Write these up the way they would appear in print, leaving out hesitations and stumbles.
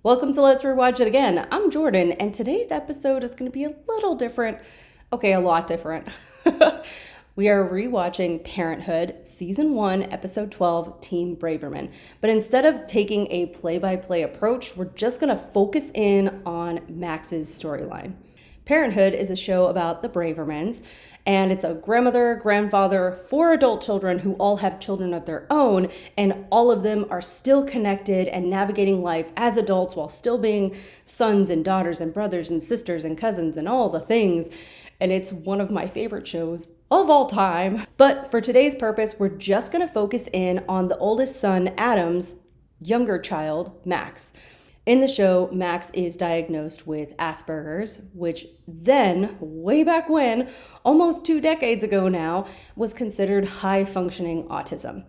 Welcome to Let's Rewatch It Again. I'm Jourdan, and today's episode is going to be a little different. Okay, a lot different. We are rewatching Parenthood, Season 1, Episode 12, Team Braverman. But instead of taking a play-by-play approach, we're just going to focus in on Max's storyline. Parenthood is a show about the Bravermans, and it's a grandmother, grandfather, 4 adult children who all have children of their own, and all of them are still connected and navigating life as adults while still being sons and daughters and brothers and sisters and cousins and all the things. And it's one of my favorite shows of all time. But for today's purpose, we're just gonna focus in on the oldest son, Adam's younger child, Max. In the show, Max is diagnosed with Asperger's, which then, way back when, almost 2 decades ago now, was considered high-functioning autism.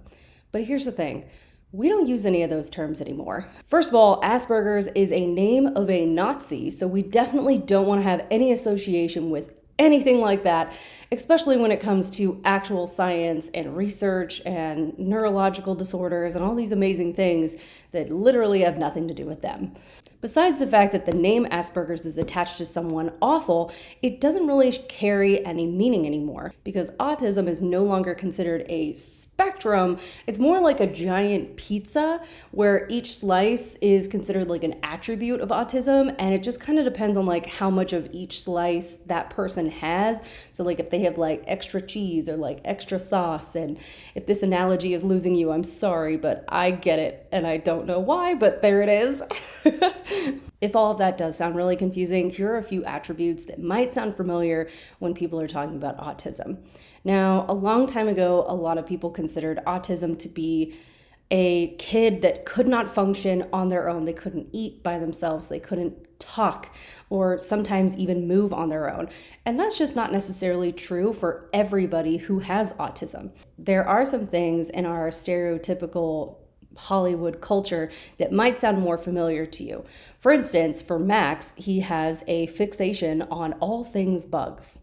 But here's the thing. We don't use any of those terms anymore. First of all, Asperger's is a name of a Nazi, so we definitely don't want to have any association with anything like that, especially when it comes to actual science and research and neurological disorders and all these amazing things that literally have nothing to do with them. Besides the fact that the name Asperger's is attached to someone awful, it doesn't really carry any meaning anymore because autism is no longer considered a spectrum. It's more like a giant pizza where each slice is considered like an attribute of autism, and it just kind of depends on like how much of each slice that person has. So like if they have like extra cheese or like extra sauce, and if this analogy is losing you, I'm sorry, but I get it and I don't know why, but there it is. If all of that does sound really confusing, here are a few attributes that might sound familiar when people are talking about autism. Now, a long time ago, a lot of people considered autism to be a kid that could not function on their own. They couldn't eat by themselves. They couldn't talk or sometimes even move on their own. And that's just not necessarily true for everybody who has autism. There are some things in our stereotypical Hollywood culture that might sound more familiar to you. For instance, for Max, he has a fixation on all things bugs.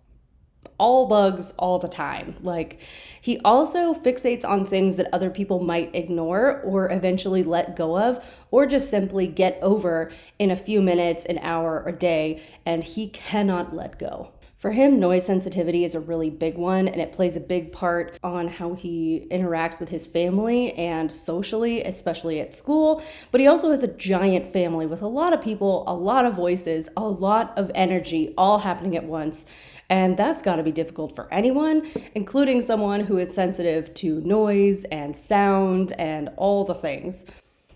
All bugs all the time. Like, he also fixates on things that other people might ignore or eventually let go of, or just simply get over in a few minutes, an hour, a day, and he cannot let go. For him, noise sensitivity is a really big one, and it plays a big part on how he interacts with his family and socially, especially at school. But he also has a giant family with a lot of people, a lot of voices, a lot of energy, all happening at once. And that's got to be difficult for anyone, including someone who is sensitive to noise and sound and all the things.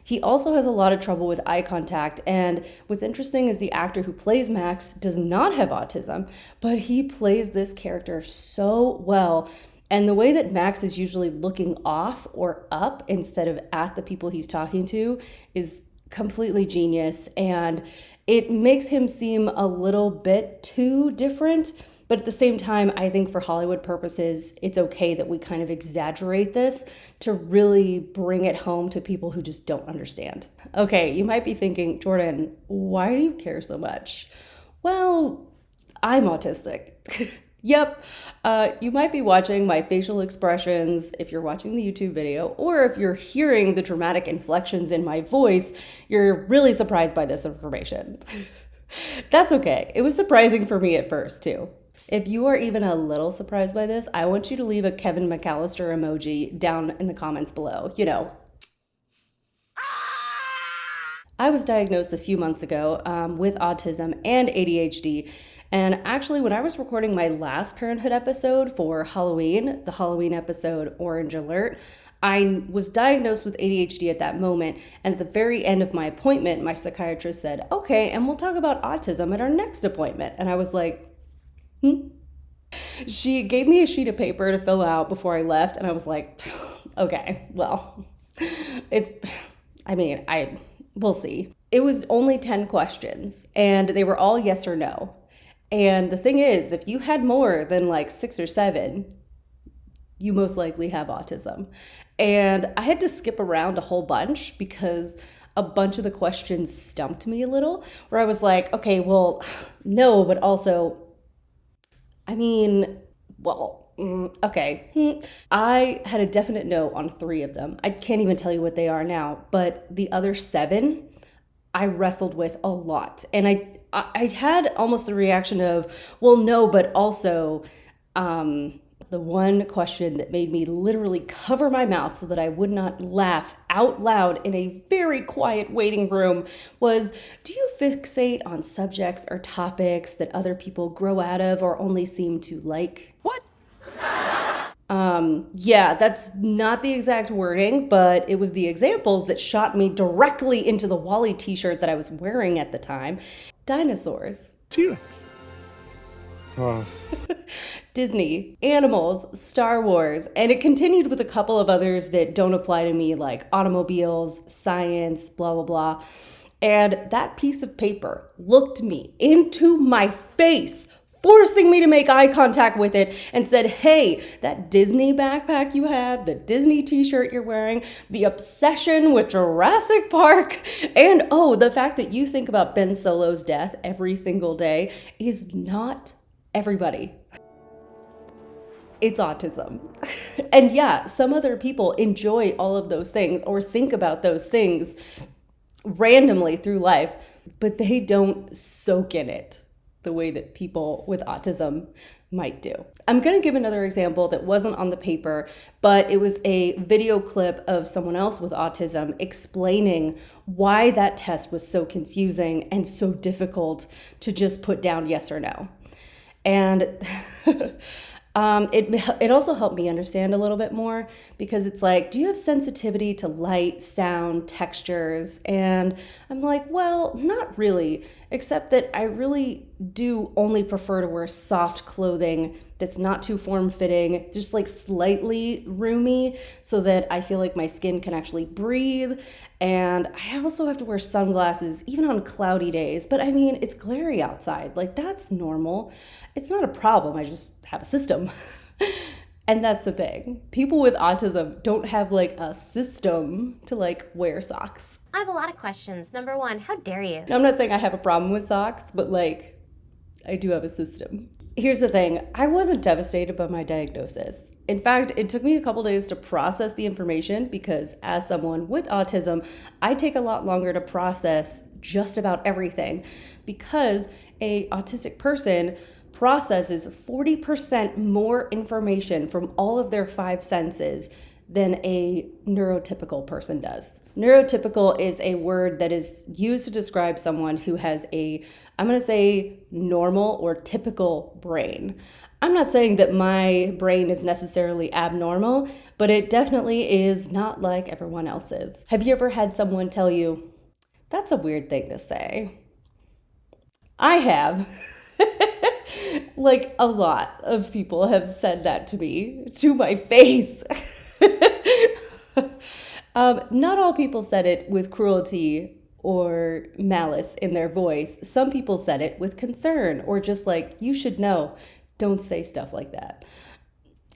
He also has a lot of trouble with eye contact, and what's interesting is the actor who plays Max does not have autism, but he plays this character so well. And the way that Max is usually looking off or up instead of at the people he's talking to is completely genius, and it makes him seem a little bit too different. But at the same time, I think for Hollywood purposes, it's okay that we kind of exaggerate this to really bring it home to people who just don't understand. Okay, you might be thinking, Jourdan, why do you care so much? Well, I'm autistic. Yep, you might be watching my facial expressions if you're watching the YouTube video, or if you're hearing the dramatic inflections in my voice, you're really surprised by this information. That's okay. It was surprising for me at first, too. If you are even a little surprised by this, I want you to leave a Kevin McAllister emoji down in the comments below. You know. I was diagnosed a few months ago with autism and ADHD. And actually, when I was recording my last Parenthood episode for Halloween, the Halloween episode Orange Alert, I was diagnosed with ADHD at that moment. And at the very end of my appointment, my psychiatrist said, okay, and we'll talk about autism at our next appointment. And I was like, She gave me a sheet of paper to fill out before I left, and I was like, okay, well, we'll see. It was only 10 questions, and they were all yes or no. And the thing is, if you had more than like 6 or 7, you most likely have autism. And I had to skip around a whole bunch because a bunch of the questions stumped me a little, where I was like, okay, well, no, but also, okay. I had a definite no on 3 of them. I can't even tell you what they are now, but the other 7, I wrestled with a lot. And I had almost the reaction of, well, no, but also the one question that made me literally cover my mouth so that I would not laugh out loud in a very quiet waiting room was, do you fixate on subjects or topics that other people grow out of or only seem to like? What? Yeah, that's not the exact wording, but it was the examples that shot me directly into the Wall-E t-shirt that I was wearing at the time. Dinosaurs. T-Rex. Disney, animals, Star Wars, and it continued with a couple of others that don't apply to me, like automobiles, science, blah, blah, blah. And that piece of paper looked me into my face, forcing me to make eye contact with it, and said, hey, that Disney backpack you have, the Disney t-shirt you're wearing, the obsession with Jurassic Park, and oh, the fact that you think about Ben Solo's death every single day is not everybody. It's autism. And yeah, some other people enjoy all of those things or think about those things randomly through life, but they don't soak in it the way that people with autism might do. I'm going to give another example that wasn't on the paper, but it was a video clip of someone else with autism explaining why that test was so confusing and so difficult to just put down yes or no. And it also helped me understand a little bit more, because it's like, do you have sensitivity to light, sound, textures? And I'm like, well, not really, except that I really do only prefer to wear soft clothing that's not too form-fitting, just like slightly roomy, so that I feel like my skin can actually breathe. And I also have to wear sunglasses even on cloudy days. But I mean, it's glary outside. Like, that's normal. It's not a problem. I just have a system. And that's the thing. People with autism don't have like a system to like wear socks. I have a lot of questions. Number one, how dare you? I'm not saying I have a problem with socks, but like, I do have a system. Here's the thing. I wasn't devastated by my diagnosis. In fact, it took me a couple days to process the information, because as someone with autism, I take a lot longer to process just about everything, because an autistic person processes 40% more information from all of their 5 senses than a neurotypical person does. Neurotypical is a word that is used to describe someone who has a, I'm going to say, normal or typical brain. I'm not saying that my brain is necessarily abnormal, but it definitely is not like everyone else's. Have you ever had someone tell you, that's a weird thing to say? I have. Like, a lot of people have said that to me, to my face. Not all people said it with cruelty or malice in their voice. Some people said it with concern, or just like, you should know, don't say stuff like that.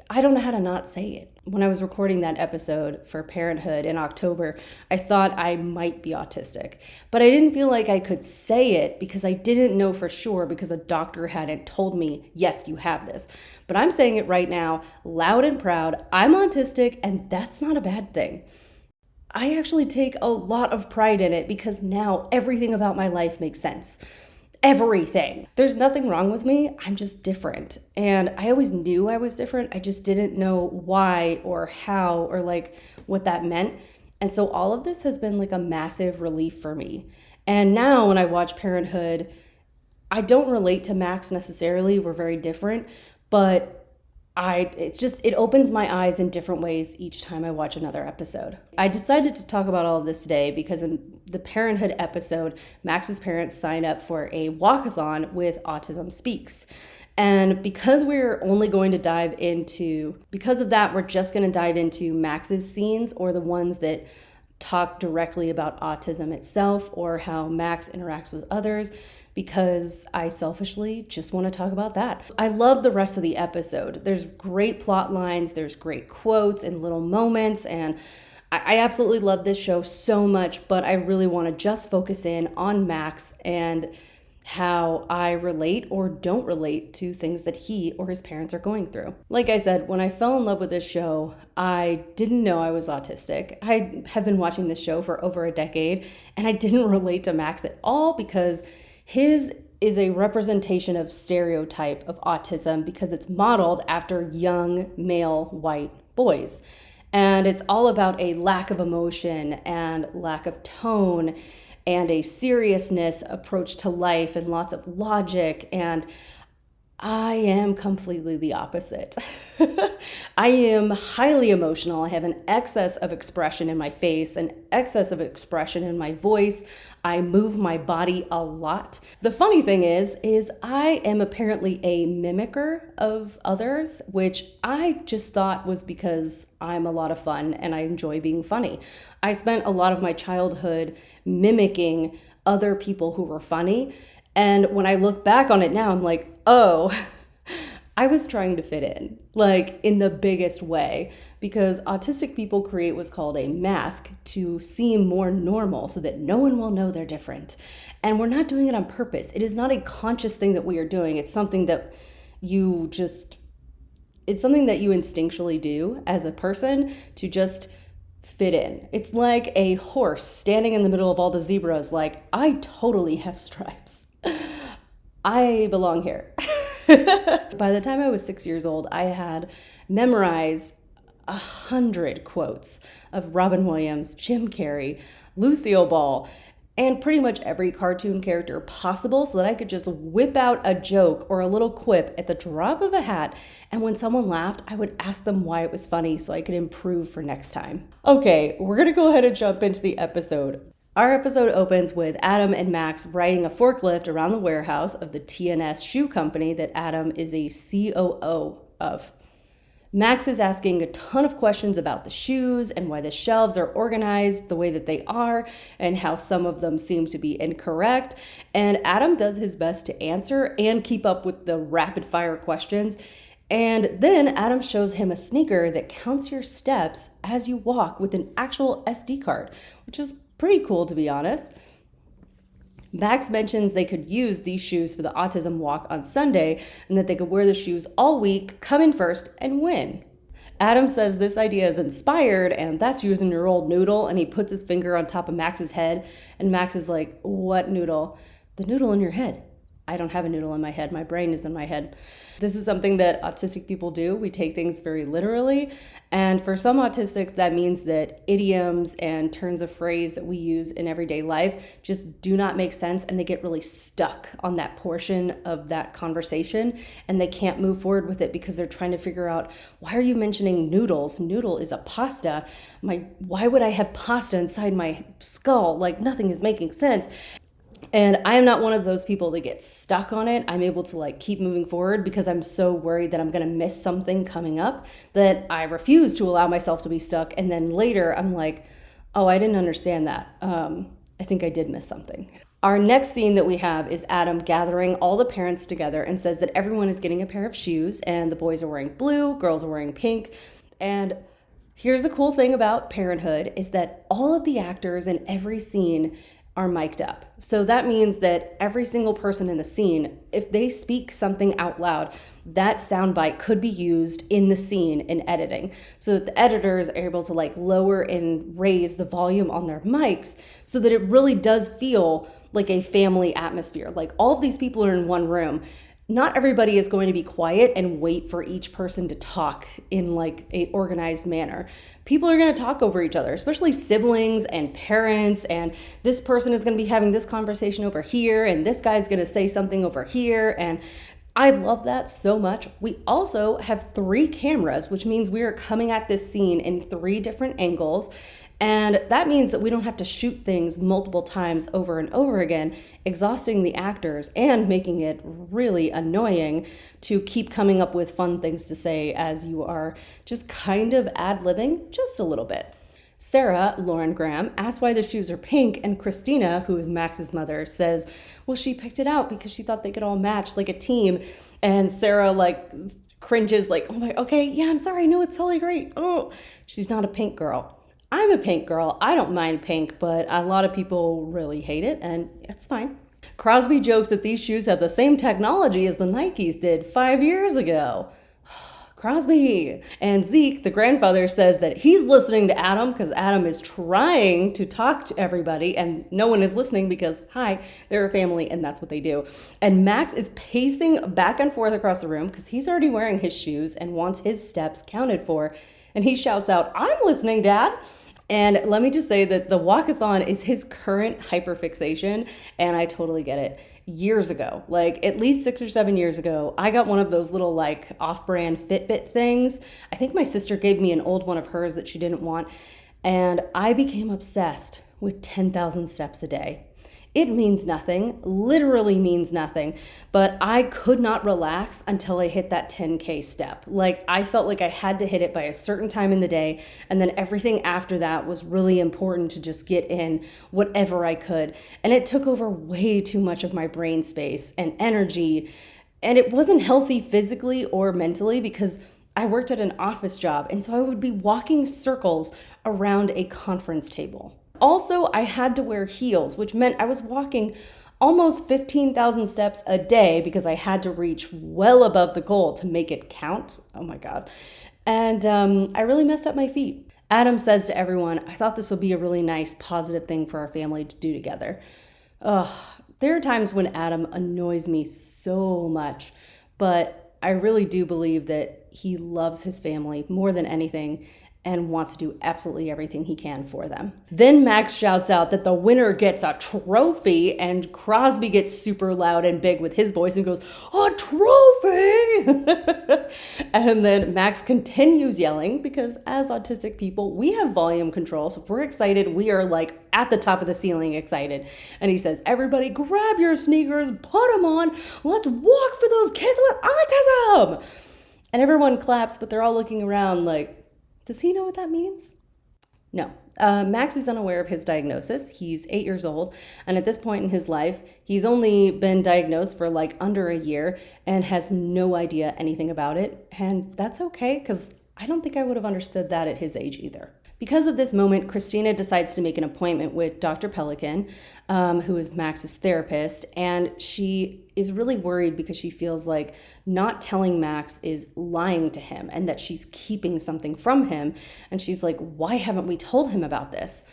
I don't know how to not say it. When I was recording that episode for Parenthood in October, I thought I might be autistic, but I didn't feel like I could say it because I didn't know for sure, because a doctor hadn't told me, yes, you have this. But I'm saying it right now, loud and proud, I'm autistic, and that's not a bad thing. I actually take a lot of pride in it, because now everything about my life makes sense. Everything. There's nothing wrong with me. I'm just different. And I always knew I was different. I just didn't know why or how or like what that meant. And so all of this has been like a massive relief for me. And now when I watch Parenthood, I don't relate to Max necessarily. We're very different, but it opens my eyes in different ways each time I watch another episode. I decided to talk about all of this today because in the Parenthood episode, Max's parents sign up for a walkathon with Autism Speaks. And because of that, we're just going to dive into Max's scenes, or the ones that talk directly about autism itself or how Max interacts with others, because I selfishly just want to talk about that. I love the rest of the episode. There's great plot lines, there's great quotes and little moments, and I absolutely love this show so much, but I really want to just focus in on Max and how I relate or don't relate to things that he or his parents are going through. Like I said, when I fell in love with this show, I didn't know I was autistic. I have been watching this show for over a decade, and I didn't relate to Max at all because his is a representation of stereotype of autism because it's modeled after young male white boys. And it's all about a lack of emotion and lack of tone and a seriousness approach to life and lots of logic. And I am completely the opposite. I am highly emotional. I have an excess of expression in my face, an excess of expression in my voice. I move my body a lot. The funny thing is I am apparently a mimicker of others, which I just thought was because I'm a lot of fun and I enjoy being funny. I spent a lot of my childhood mimicking other people who were funny. And when I look back on it now, I'm like, oh, I was trying to fit in, like in the biggest way, because autistic people create what's called a mask to seem more normal so that no one will know they're different. And we're not doing it on purpose. It is not a conscious thing that we are doing. It's something that it's something that you instinctually do as a person to just fit in. It's like a horse standing in the middle of all the zebras, like, I totally have stripes. I belong here. By the time I was 6 years old, I had memorized 100 quotes of Robin Williams, Jim Carrey, Lucille Ball, and pretty much every cartoon character possible so that I could just whip out a joke or a little quip at the drop of a hat. And when someone laughed, I would ask them why it was funny so I could improve for next time. Okay, we're gonna go ahead and jump into the episode. Our episode opens with Adam and Max riding a forklift around the warehouse of the TNS shoe company that Adam is a COO of. Max is asking a ton of questions about the shoes and why the shelves are organized the way that they are and how some of them seem to be incorrect. And Adam does his best to answer and keep up with the rapid fire questions. And then Adam shows him a sneaker that counts your steps as you walk with an actual SD card, which is pretty cool, to be honest. Max mentions they could use these shoes for the autism walk on Sunday and that they could wear the shoes all week, come in first, and win. Adam says this idea is inspired and that's using your old noodle, and he puts his finger on top of Max's head, and Max is like, what noodle? The noodle in your head. I don't have a noodle in my head. My brain is in my head. This is something that autistic people do. We take things very literally. And for some autistics, that means that idioms and turns of phrase that we use in everyday life just do not make sense, and they get really stuck on that portion of that conversation and they can't move forward with it because they're trying to figure out, why are you mentioning noodles? Noodle is a pasta. Why would I have pasta inside my skull? Like, nothing is making sense. And I am not one of those people that gets stuck on it. I'm able to keep moving forward because I'm so worried that I'm going to miss something coming up that I refuse to allow myself to be stuck. And then later I'm like, oh, I didn't understand that. I think I did miss something. Our next scene that we have is Adam gathering all the parents together and says that everyone is getting a pair of shoes, and the boys are wearing blue, girls are wearing pink. And here's the cool thing about Parenthood is that all of the actors in every scene are mic'd up. So that means that every single person in the scene, if they speak something out loud, that soundbite could be used in the scene in editing, so that the editors are able to lower and raise the volume on their mics so that it really does feel like a family atmosphere. Like, all of these people are in one room. Not everybody is going to be quiet and wait for each person to talk in a organized manner. People are going to talk over each other, especially siblings and parents, and this person is going to be having this conversation over here, and this guy's going to say something over here, and I love that so much. We also have 3 cameras, which means we are coming at this scene in 3 different angles. And that means that we don't have to shoot things multiple times over and over again, exhausting the actors and making it really annoying to keep coming up with fun things to say as you are just kind of ad-libbing just a little bit. Sarah, Lauren Graham, asks why the shoes are pink, and Christina, who is Max's mother, says, well, she picked it out because she thought they could all match like a team. And Sarah cringes oh my, okay, yeah, I'm sorry, no, it's totally great. Oh, she's not a pink girl. I'm a pink girl. I don't mind pink, but a lot of people really hate it, and it's fine. Crosby jokes that these shoes have the same technology as the Nikes did 5 years ago. Crosby. And Zeke, the grandfather, says that he's listening to Adam because Adam is trying to talk to everybody and no one is listening because, hi, they're a family and that's what they do. And Max is pacing back and forth across the room because he's already wearing his shoes and wants his steps counted for. And he shouts out, "I'm listening, Dad." And let me just say that the walkathon is his current hyperfixation, and I totally get it. Years ago, like at least 6 or 7 years ago, I got one of those little like off-brand Fitbit things. I think my sister gave me an old one of hers that she didn't want, and I became obsessed with 10,000 steps a day. It means nothing, literally means nothing, but I could not relax until I hit that 10K step. Like I felt like I had to hit it by a certain time in the day, and then everything after that was really important to just get in whatever I could. And it took over way too much of my brain space and energy, and it wasn't healthy physically or mentally because I worked at an office job, and so I would be walking circles around a conference table. Also, I had to wear heels, which meant I was walking almost 15,000 steps a day because I had to reach well above the goal to make it count. Oh my God. And I really messed up my feet. Adam says to everyone, "I thought this would be a really nice, positive thing for our family to do together." There are times when Adam annoys me so much, but I really do believe that he loves his family more than anything and wants to do absolutely everything he can for them. Then Max shouts out that the winner gets a trophy, and Crosby gets super loud and big with his voice and goes, "A trophy!" And then Max continues yelling because as autistic people, we have volume control. So if we're excited, we are like at the top of the ceiling excited. And he says, "Everybody grab your sneakers, put them on. Let's walk for those kids with autism." And everyone claps, but they're all looking around like, does he know what that means? No. Max is unaware of his diagnosis. He's 8 years old, and at this point in his life, he's only been diagnosed for like under a year and has no idea anything about it. And that's okay, because I don't think I would have understood that at his age either. Because of this moment, Christina decides to make an appointment with Dr. Pelican, who is Max's therapist, and she is really worried because she feels like not telling Max is lying to him and that she's keeping something from him. And she's like, "Why haven't we told him about this?"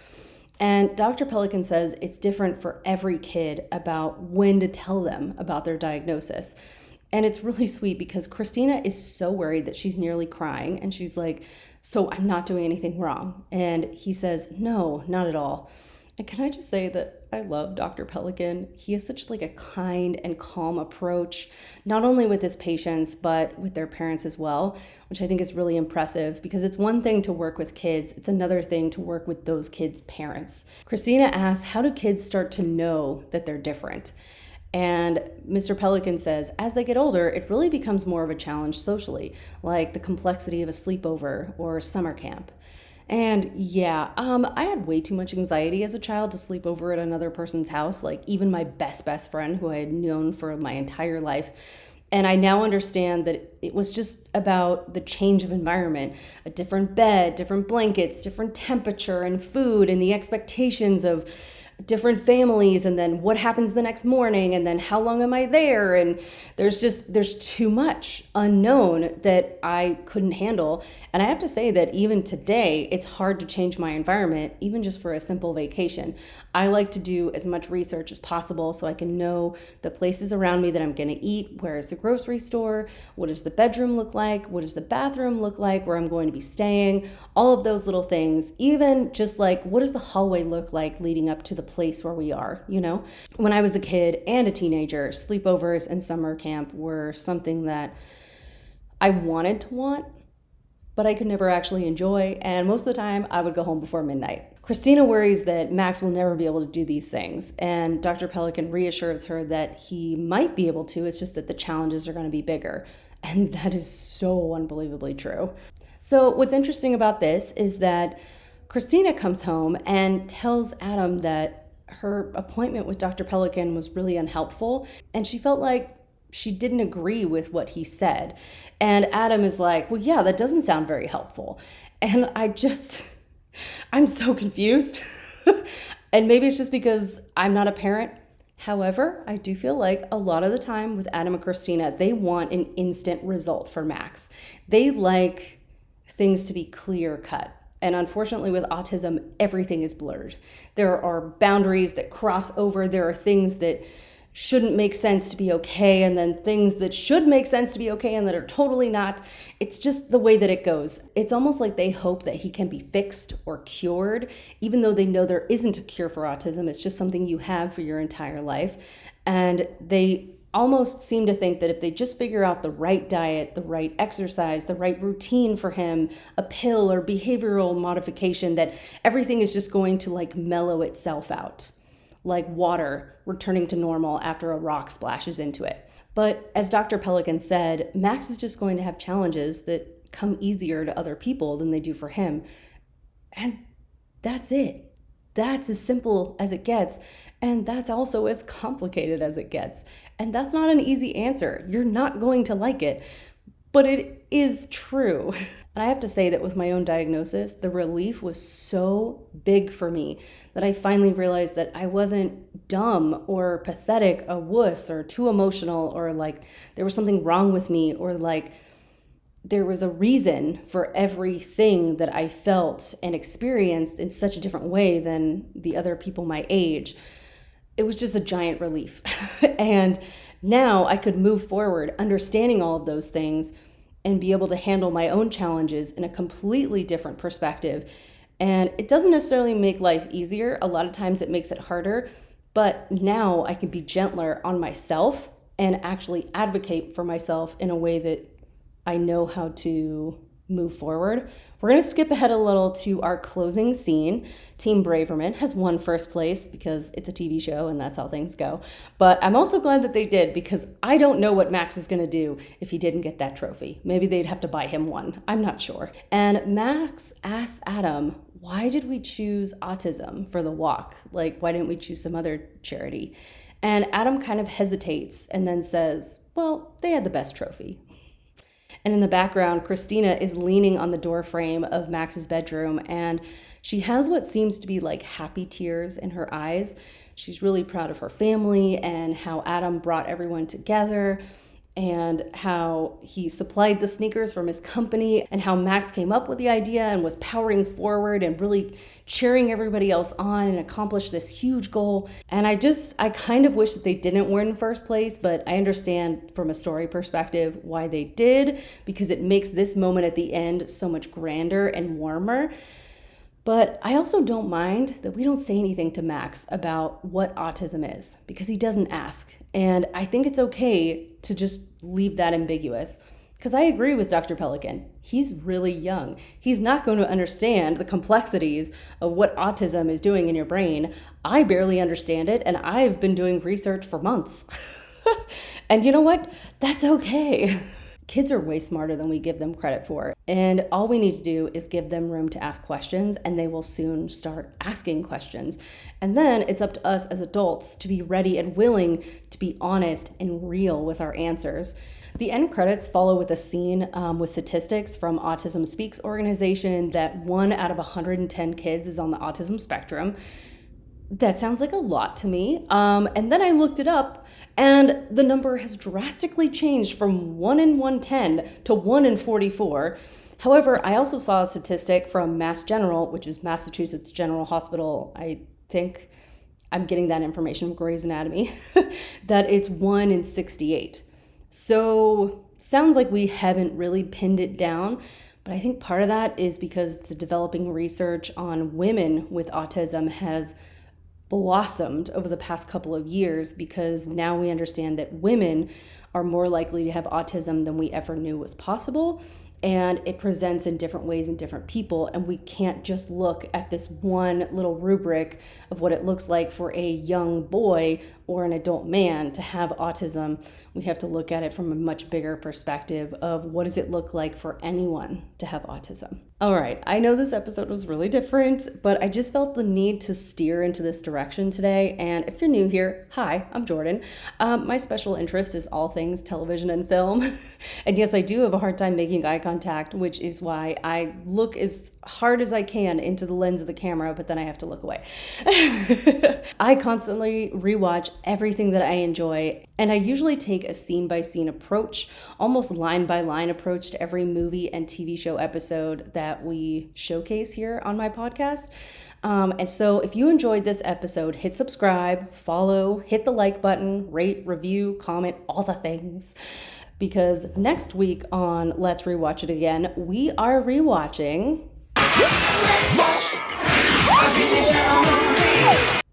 And Dr. Pelican says it's different for every kid about when to tell them about their diagnosis. And it's really sweet because Christina is so worried that she's nearly crying, and she's like, "So I'm not doing anything wrong?" And he says, "No, not at all." And can I just say that I love Dr. Pelican. He has such like a kind and calm approach, not only with his patients, but with their parents as well, which I think is really impressive because it's one thing to work with kids. It's another thing to work with those kids' parents. Christina asks, how do kids start to know that they're different? And Mr. Pelican says, as they get older, it really becomes more of a challenge socially, like the complexity of a sleepover or summer camp. And yeah, I had way too much anxiety as a child to sleep over at another person's house, like even my best friend who I had known for my entire life. And I now understand that it was just about the change of environment, a different bed, different blankets, different temperature and food, and the expectations of different families, and then what happens the next morning, and then how long am I there? And there's too much unknown that I couldn't handle. And I have to say that even today, it's hard to change my environment, even just for a simple vacation. I like to do as much research as possible so I can know the places around me that I'm gonna eat, where is the grocery store, what does the bedroom look like, what does the bathroom look like, where I'm going to be staying, all of those little things, even just like what does the hallway look like leading up to the place where we are, you know? When I was a kid and a teenager, sleepovers and summer camp were something that I wanted to want, but I could never actually enjoy, and most of the time I would go home before midnight. Christina worries that Max will never be able to do these things, and Dr. Pelican reassures her that he might be able to, it's just that the challenges are going to be bigger. And that is so unbelievably true. So what's interesting about this is that Christina comes home and tells Adam that her appointment with Dr. Pelican was really unhelpful, and she felt like she didn't agree with what he said. And Adam is like, well, yeah, that doesn't sound very helpful. And I'm so confused. And maybe it's just because I'm not a parent. However, I do feel like a lot of the time with Adam and Christina, they want an instant result for Max. They like things to be clear cut. And unfortunately with autism, everything is blurred. There are boundaries that cross over. There are things that shouldn't make sense to be okay, and then things that should make sense to be okay and that are totally not. It's just the way that it goes. It's almost like they hope that he can be fixed or cured, even though they know there isn't a cure for autism. It's just something you have for your entire life. And they almost seem to think that if they just figure out the right diet, the right exercise, the right routine for him, a pill or behavioral modification, that everything is just going to like mellow itself out, like water returning to normal after a rock splashes into it. But as Dr. Pelican said, Max is just going to have challenges that come easier to other people than they do for him. And that's it. That's as simple as it gets. And that's also as complicated as it gets. And that's not an easy answer. You're not going to like it, but it is true. And I have to say that with my own diagnosis, the relief was so big for me that I finally realized that I wasn't dumb or pathetic, a wuss, or too emotional, or like there was something wrong with me, or like there was a reason for everything that I felt and experienced in such a different way than the other people my age. It was just a giant relief. And now I could move forward understanding all of those things and be able to handle my own challenges in a completely different perspective. And it doesn't necessarily make life easier. A lot of times it makes it harder, but now I can be gentler on myself and actually advocate for myself in a way that I know how to move forward. We're going to skip ahead a little to our closing scene. Team Braverman has won first place because it's a TV show and that's how things go. But I'm also glad that they did, because I don't know what Max is going to do if he didn't get that trophy. Maybe they'd have to buy him one. I'm not sure. And Max asks Adam, why did we choose autism for the walk? Like, why didn't we choose some other charity? And Adam kind of hesitates and then says, well, they had the best trophy. And in the background, Christina is leaning on the door frame of Max's bedroom, and she has what seems to be like happy tears in her eyes. She's really proud of her family and how Adam brought everyone together, and how he supplied the sneakers from his company, and how Max came up with the idea and was powering forward and really cheering everybody else on and accomplished this huge goal. And I kind of wish that they didn't win first place, but I understand from a story perspective why they did, because it makes this moment at the end so much grander and warmer. But I also don't mind that we don't say anything to Max about what autism is, because he doesn't ask. And I think it's okay to just leave that ambiguous, because I agree with Dr. Pelican. He's really young. He's not going to understand the complexities of what autism is doing in your brain. I barely understand it, and I've been doing research for months. And you know what? That's okay. Kids are way smarter than we give them credit for. And all we need to do is give them room to ask questions, and they will soon start asking questions. And then it's up to us as adults to be ready and willing to be honest and real with our answers. The end credits follow with a scene with statistics from Autism Speaks organization that 1 out of 110 kids is on the autism spectrum. That sounds like a lot to me. And then I looked it up, and the number has drastically changed from 1 in 110 to 1 in 44. However, I also saw a statistic from Mass General, which is Massachusetts General Hospital. I think I'm getting that information from Grey's Anatomy, that it's 1 in 68. So sounds like we haven't really pinned it down. But I think part of that is because the developing research on women with autism has blossomed over the past couple of years, because now we understand that women are more likely to have autism than we ever knew was possible. And it presents in different ways in different people. And we can't just look at this one little rubric of what it looks like for a young boy or an adult man to have autism. We have to look at it from a much bigger perspective of what does it look like for anyone to have autism. All right, I know this episode was really different, but I just felt the need to steer into this direction today. And if you're new here, hi, I'm Jourdan. My special interest is all things television and film. And yes, I do have a hard time making eye contact, which is why I look as hard as I can into the lens of the camera, but then I have to look away. I constantly rewatch everything that I enjoy, and I usually take a scene-by-scene approach, almost line-by-line approach to every movie and TV show episode that we showcase here on my podcast. And so if you enjoyed this episode, hit subscribe, follow, hit the like button, rate, review, comment, all the things. Because next week on Let's Rewatch It Again, we are rewatching...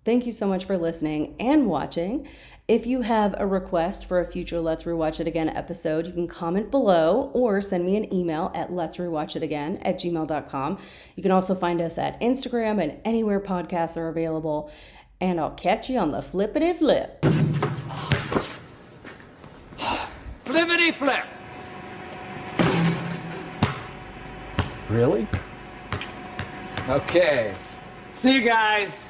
Thank you so much for listening and watching. If you have a request for a future Let's Rewatch It Again episode, you can comment below or send me an email at letsrewatchitagain@gmail.com. You can also find us at Instagram and anywhere podcasts are available. And I'll catch you on the flippity flip. Flippity flip! Really? Okay. See you guys.